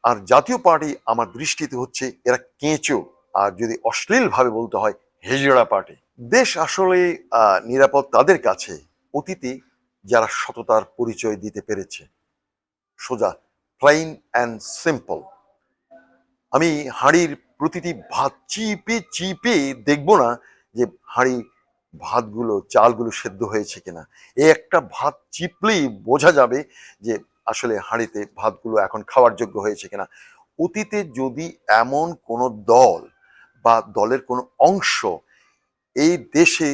আর জাতীয় পার্টি আমার দৃষ্টিতে হচ্ছে এরা কেঁচো, আর যদি অশ্লীল ভাবে বলতে হয় হেজড়া পার্টি। দেশ আসলে নিরাপদ তাদের কাছে অতীতে যারা সততার পরিচয় দিতে পেরেছে। সোজা, প্লেইন অ্যান্ড সিম্পল। আমি হাঁড়ির প্রতিটি ভাত চিপে চিপে দেখব না যে হাঁড়ি ভাতগুলো চালগুলো সেদ্ধ হয়েছে কিনা। এই একটা ভাত চিপলেই বোঝা যাবে যে আসলে হাঁড়িতে ভাতগুলো এখন খাওয়ার যোগ্য হয়েছে কিনা। অতীতে যদি এমন কোনো দল বা দলের কোনো অংশ এই দেশে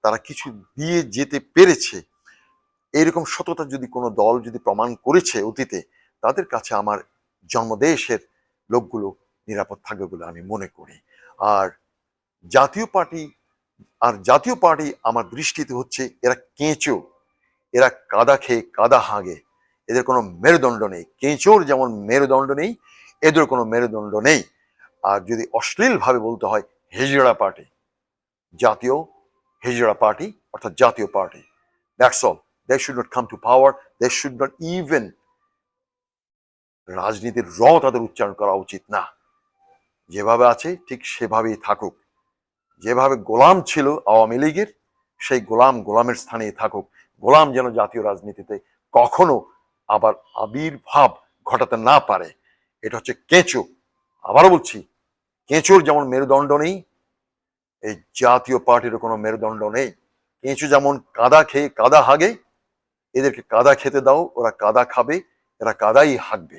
তারা কিছু দিয়ে যেতে পেরেছে, এইরকম সততা যদি কোনো দল যদি প্রমাণ করেছে অতীতে, তাদের কাছে আমার জন্মদেশের লোকগুলো নিরাপদ থাকবে বলে আমি মনে করি। আর জাতীয় পার্টি জাতীয় পার্টি আমার দৃষ্টিতে হচ্ছে এরা কেঁচো, এরা কাদা খেয়ে কাদা হাগে, এদের কোনো মেরুদণ্ড নেই। কেঁচোর যেমন মেরুদণ্ড নেই, এদের কোনো মেরুদণ্ড নেই। আর যদি অশ্লীল ভাবে বলতে হয় হেজড়া পার্টি, জাতীয় হেজড়া পার্টি অর্থাৎ জাতীয় party. That's all. They should not come to power, they should not even, রাজনীতির র তাদের উচ্চারণ করা উচিত না। যেভাবে আছে ঠিক সেভাবেই থাকুক। যেভাবে গোলাম ছিল আওয়ামী লীগের, সেই গোলাম গোলামের স্থানেই থাকুক। গোলাম যেন জাতীয় রাজনীতিতে কখনো আবার আবির্ভাব ঘটাতে না পারে। এটা হচ্ছে কেঁচো। আবারও বলছি, কেঁচোর যেমন মেরুদণ্ড নেই, এই জাতীয় পার্টিরও কোনো মেরুদণ্ড নেই। কেঁচো যেমন কাদা খেয়ে কাদা হাগে, এদেরকে কাদা খেতে দাও, ওরা কাদা খাবে, এরা কাদাই হাঁকবে।